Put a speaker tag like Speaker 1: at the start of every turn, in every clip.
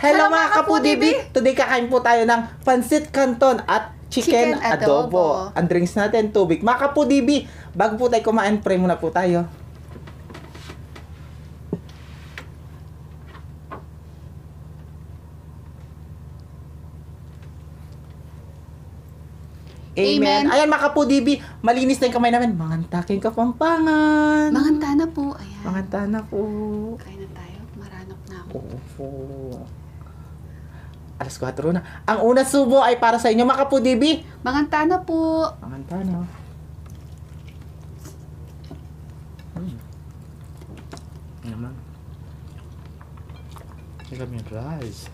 Speaker 1: Hello mga kapudibi! Today kakain po tayo ng pancit canton at chicken adobo. Ang drinks natin, tubig. Mga kapudibi, bago po tayo kumain, pray muna po tayo. Amen. Ayan mga kapudibi, malinis na yung kamay namin. Mangantaking Kapampangan.
Speaker 2: Manganta na po. Ayan.
Speaker 1: Manganta na po.
Speaker 2: Kain na tayo. Maranok na ako.
Speaker 1: Opo. Alas 4 na. Ang una subo ay para sa inyo mga kapudibi.
Speaker 2: Manganta na po.
Speaker 1: Manganta na. Naman. Hindi kami rice.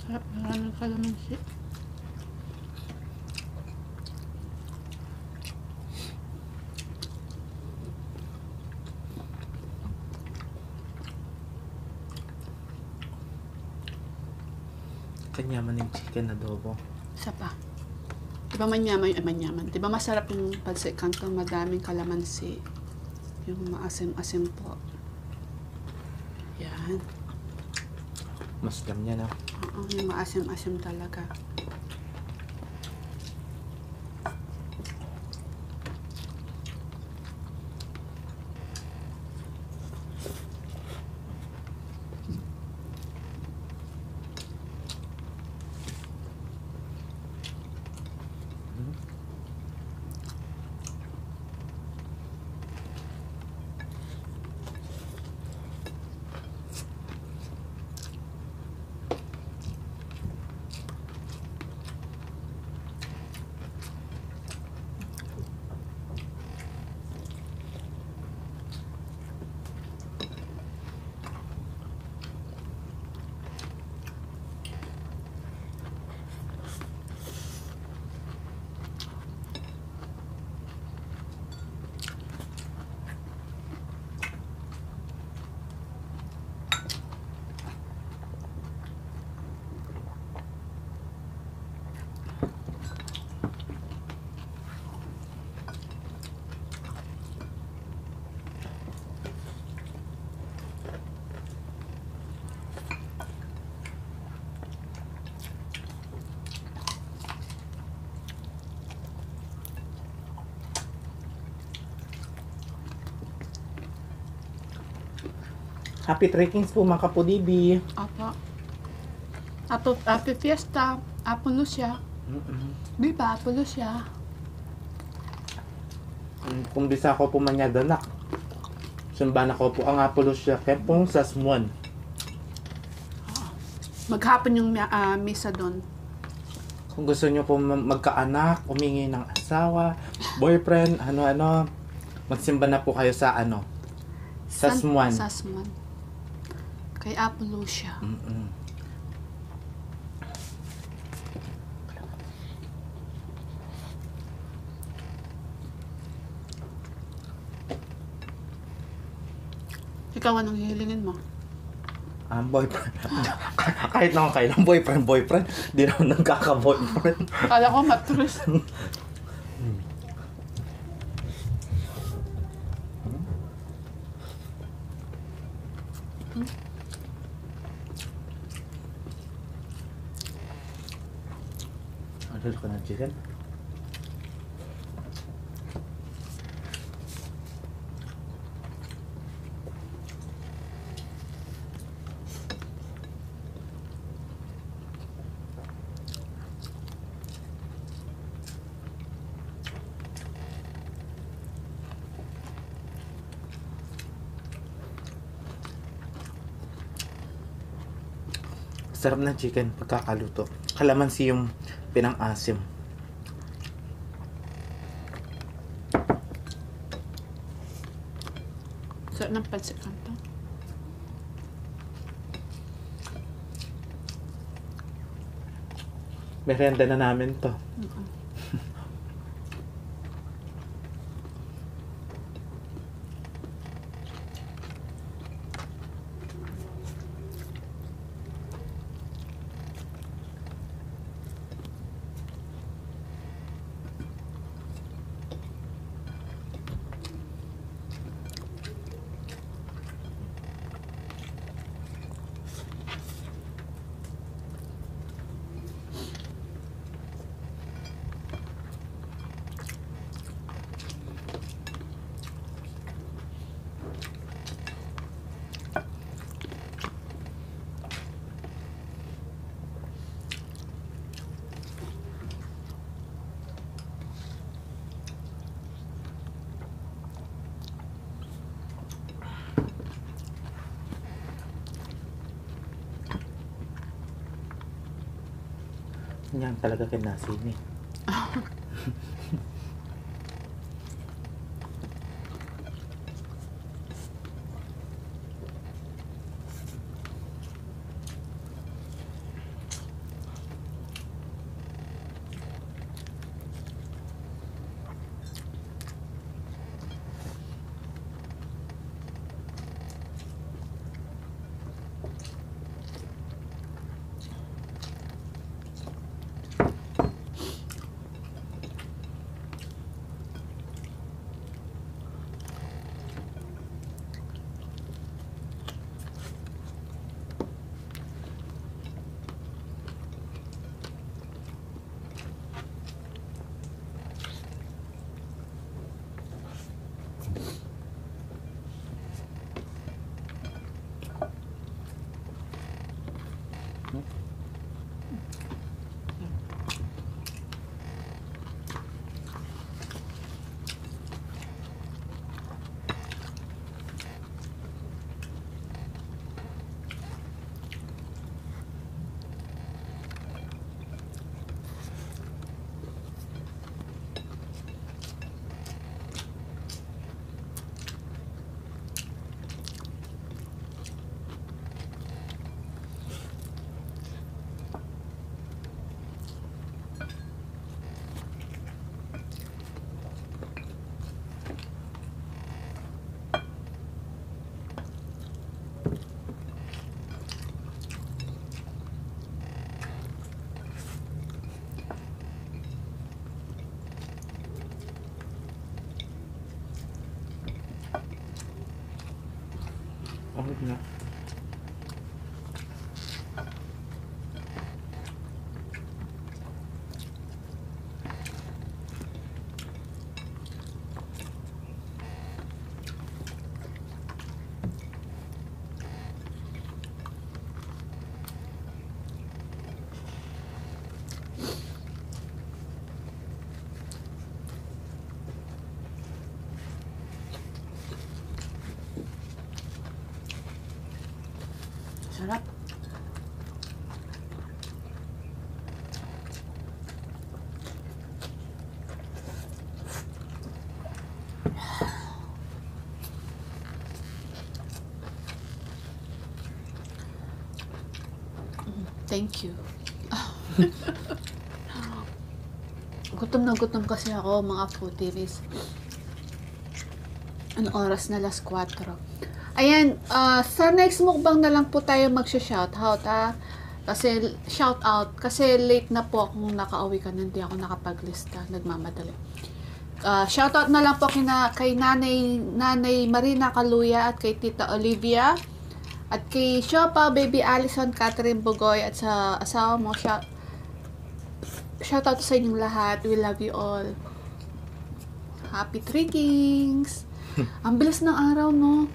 Speaker 2: Sarap na ng kalamansi.
Speaker 1: Kanyaman yung chicken adobo.
Speaker 2: Isa pa. Diba manyaman? Manyaman. Diba masarap yung pancit canton, madaming kalamansi. Yung maasim-asim po. Yan.
Speaker 1: Mas niya na.
Speaker 2: Oo, yung maasim-asim talaga.
Speaker 1: Happy trekkings po mga kapudibi.
Speaker 2: Apa. Happy Fiesta. Apo Lucia. Viva Apo Lucia.
Speaker 1: Kung bisa ko po manyadanak. Sumban ako po ang Apolos siya. Kaya pong sasmuan.
Speaker 2: Maghapon yung misa doon.
Speaker 1: Kung gusto nyo po magkaanak, umingi ng asawa, boyfriend, ano-ano, magsimba na po kayo sa Sasmuan.
Speaker 2: Sasmuan. Kay Apo Lucia. Ikaw, anong hihilingin mo?
Speaker 1: Boyfriend. Kahit naman kailan, boyfriend. Di naman nagkaka-boyfriend.
Speaker 2: Kala ko matris.
Speaker 1: Ano ka ng chicken? Sarap ng chicken pagkakaluto. Kalamansi yung pinang-asim.
Speaker 2: Sarap ng pancit canton.
Speaker 1: Merenda na namin to. Yan talaga kinasin eh. Okay na.
Speaker 2: Sarap. Thank you. Gutom na gutom kasi ako, mga foodies. Ano oras na? 4:00. Ayan, sa next mukbang na lang po tayo magsha-shoutout, ha? Kasi, shoutout. Kasi late na po akong nakauwi ka, hindi ako nakapaglista. Nagmamadali. Shoutout na lang po kay Nanay Marina Kaluya at kay Tita Olivia. At kay Shopa, Baby Allison, Catherine Bugoy at sa asawa mo. Shoutout sa inyong lahat. We love you all. Happy Three Kings! Ang bilis ng araw, no?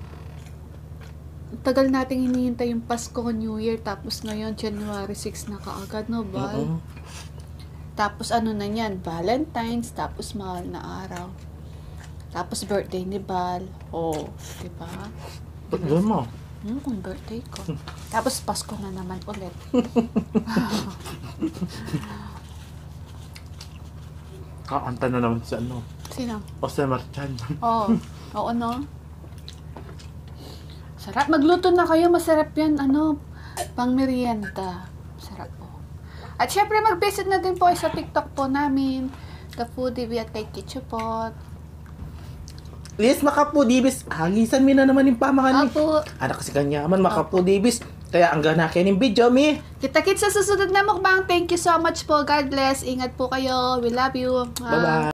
Speaker 2: Tagal nating hinihintay yung Pasko, New Year, tapos ngayon, January 6 na kaagad, no, Bal? Tapos ano na yan, Valentine's, tapos mahal na araw. Tapos birthday ni Bal. Oh, diba?
Speaker 1: Ba't mo?
Speaker 2: Kung birthday ko. Tapos Pasko na naman ulit.
Speaker 1: Kakanta na naman sa ano.
Speaker 2: Sino?
Speaker 1: Jose Marchan.
Speaker 2: Oo. Oo, no? Sarap. Magluto na kayo. Masarap yan. Pang merienda. Sarap po. At syempre, mag-visit na din po sa TikTok po namin. The Foodie via Take Kitchupot.
Speaker 1: Yes, Makapudibis. Hagisan mi na naman yung pamakan ni.
Speaker 2: Apo.
Speaker 1: Anak kasi kanyaman, Makapudibis. Kaya ang ganakin yung video, mi.
Speaker 2: Kita-kits sa susunod na mukbang. Thank you so much po. God bless. Ingat po kayo. We love you.
Speaker 1: Bye-bye.